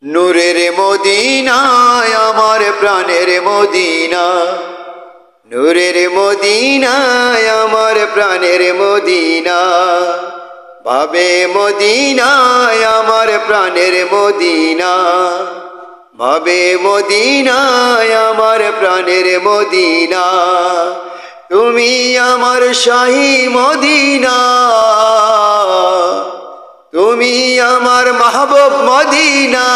নূরের মদিনায় আমার প্রাণের মদিনা, নূরের মদিনায় আমার প্রাণের মদিনা, ভাবে মদিনায় আমার প্রাণের মদিনা, ভাবে মদিনায় আমার প্রাণের মদিনা। তুমি আমার শাহী মদিনা, তুমি আমার মাহবুব মদিনা।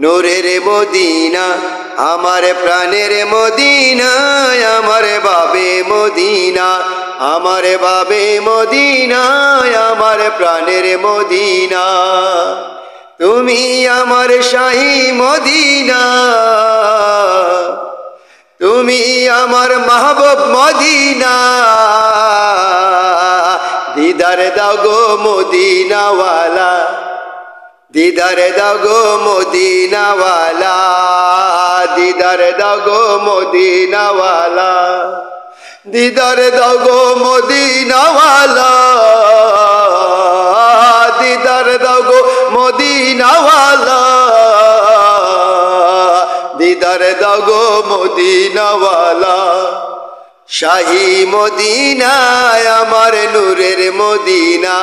নূরের মদিনা আমার প্রাণের মদিনা, আমার বাবে মদিনা, আমার বাবে মদিনা, আমার প্রাণের মদিনা। তুমি আমার শাহী মদিনা, তুমি আমার মাহবুব মদিনা। দিদার দাও গো মদিনাওয়ালা, দিদার দাও গো মদিনাওয়ালা, দিদার দাও গো মদিনাওয়ালা, দিদার দাও গো মদিনাওয়ালা, দিদার দাও গো মদিনাওয়ালা, দিদার দাও গো মদিনাওয়ালা। শাহী মদিনায় আমার নূরের মদিনা,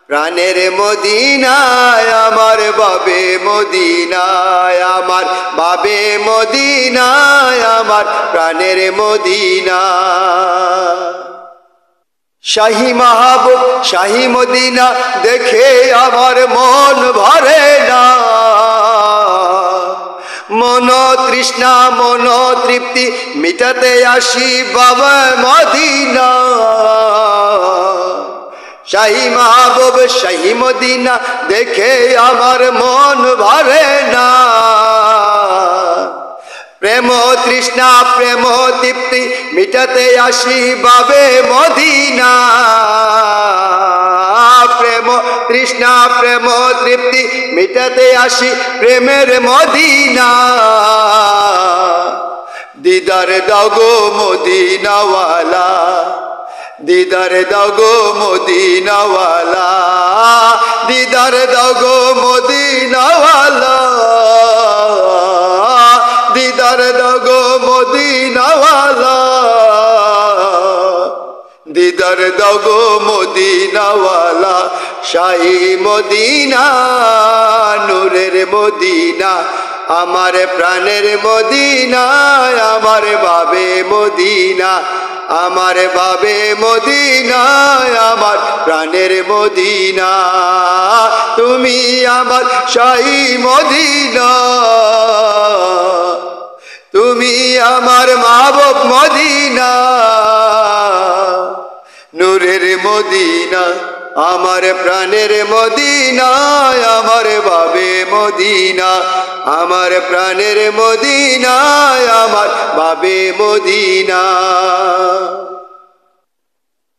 প্রাণের মদিনায় আমার বাবে মদিনায়, আমার বাবে মদিনায়, আমার প্রাণের মদিনা। শাহী মাহবুব শাহী মদিনা দেখে আমার মন ভরে না, মন তৃষ্ণা মন তৃপ্তি মিটাতে আসি বাবা মদিনা। শাহী মাহবুব শাহী মদিনা দেখে আমার মন ভরে না, প্রেম তৃষ্ণা প্রেম তৃপ্তি মিটাতে আসি বাবে মদিনা। প্রেম তৃষ্ণা প্রেম তৃপ্তি মিটাতে আসি প্রেমের মদিনা। দিদার দাও গো মদিনাওয়ালা, দিদার দাও গো মদিনাওয়ালা, দিদার দাও গো মদিনাওয়ালা, দিদার দাও গো মদিনাওয়ালা, দিদার দাও গো মদিনাওয়ালা। শাহী মদিনা নূরের মদিনা, আমার প্রাণের মদিনা, আমার বাবে মদিনা, আমার বাবে মদিনা, আমার প্রাণের মদিনা। তুমি আমার শাহী মদিনা, তুমি আমার মাহবুব মদিনা। নূরের মদিনা আমার প্রাণের মদিনা, আমার বাবে মদিনা, আমার প্রাণের মদিনা, আমার বাবে মদিনা।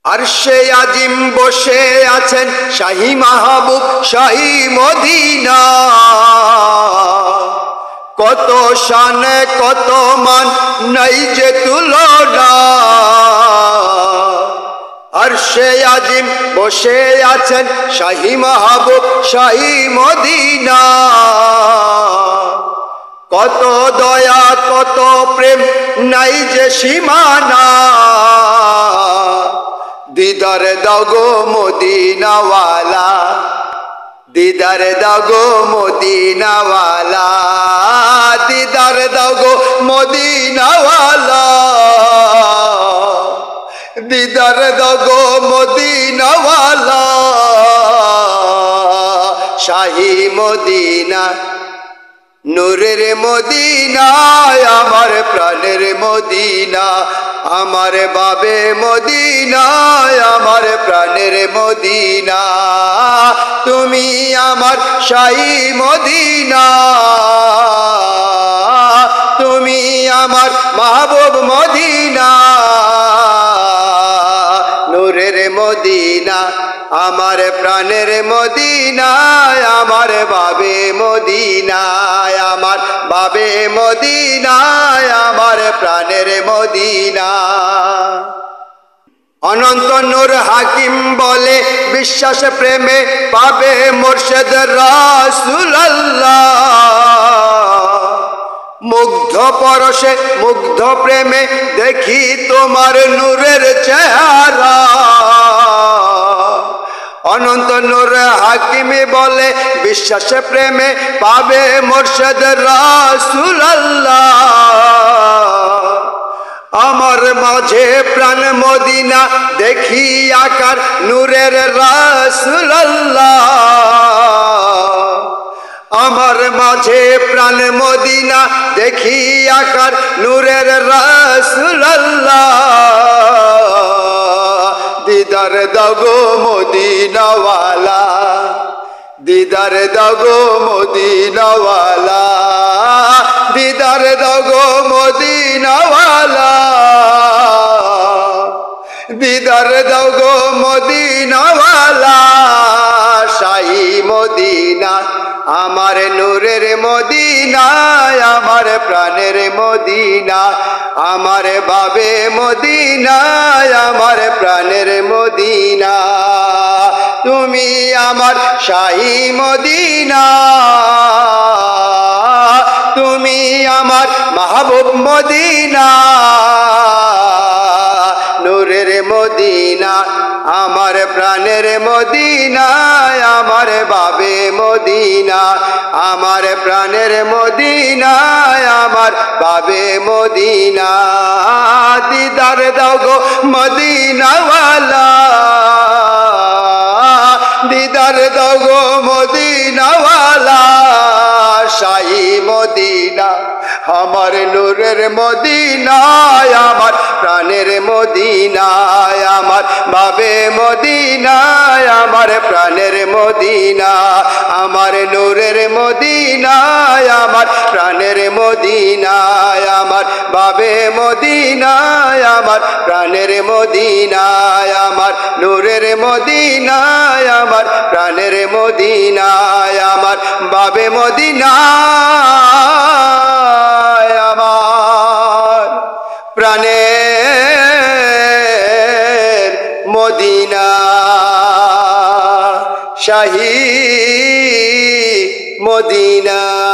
আরশে আজিম বসে আছেন শাহী মাহবুব শাহী মদিনা, কত শান কত মান নাই যে তুলনা। আরশে আজিম বসে আছেন শাহী মাহবুব শাহী মদিনা, কত দয়া কত প্রেম নাই যে সীমানা। দিদার দাও গো মদিনাওয়ালা, দিদার দাও গো মদিনাওয়ালা, দিদার দাও গো মদিনাওয়ালা, দিদার দাও গো মদিনাওয়ালা। শাহী মদিনা নূরের মদিনা, আমার প্রাণের মদিনা, আমার বাবে মদিনা, আমার প্রাণের মদিনা। তুমি আমার শাহী মদিনা, তুমি আমার মাহবুব মদিনা। নূরের মদিনা আমার প্রাণের মদিনা, আমার বাবে মদিনা, আমার বাবে মদিনা, আমার প্রাণের মদিনা। অনন্ত নূর হাকিম বলে বিশ্বাস প্রেমে পাবে মুর্শিদ রাসূলুল্লাহ। মুগ্ধ পরশে মুগ্ধ প্রেমে দেখি তোমার নূরের চেহারা। অনন্ত নূর হাকিম বলে বিশ্বাস প্রেমে পাবে মুর্শিদ রাসূলুল্লাহ। আমার মাঝে প্রাণ মদিনা দেখি আকার নূরের রাসূলুল্লাহ। আমার মাঝে প্রাণ মদিনা দেখি আকার নূরের রাসূলুল্লাহ। দিদার দাও গো মদিনাওয়ালা, দিদার দাও গো মদিনাওয়ালা, দিদার দাও গো মদিনাওয়ালা, দিদার দাও গো মদিনাওয়ালা। শাহী মদিনা আমার নূরের মদিনা, আমার প্রাণের মদিনা, আমার বাবে মদিনা, আমার প্রাণের মদিনা। তুমি আমার শাহী মদিনা, তুমি আমার মাহবুব মদিনা। নূরের মদিনা আমার প্রাণের মদিনা, আমার বাবে মদিনা, আমার প্রাণের মদিনা, আমার বাবে মদিনা। দিদার দাও গো মদিনাওয়ালা, দিদার দাও গো মদিনাওয়ালা। শাহী মদিনা আমার নূরের মদিনা, আমার প্রাণের মদিনা, আমার বাবে মদিনা, আমার প্রাণের মদিনা, আমার নূরের মদিনা, আমার প্রাণের মদিনা, আমার বাবে মদিনা, আমার প্রাণের মদিনা, আমার নূরের মদিনা, আমার প্রাণের মদিনা, আমার বাবে মদিনা, আমার প্রাণের মদিনা। শাহী মদিনা।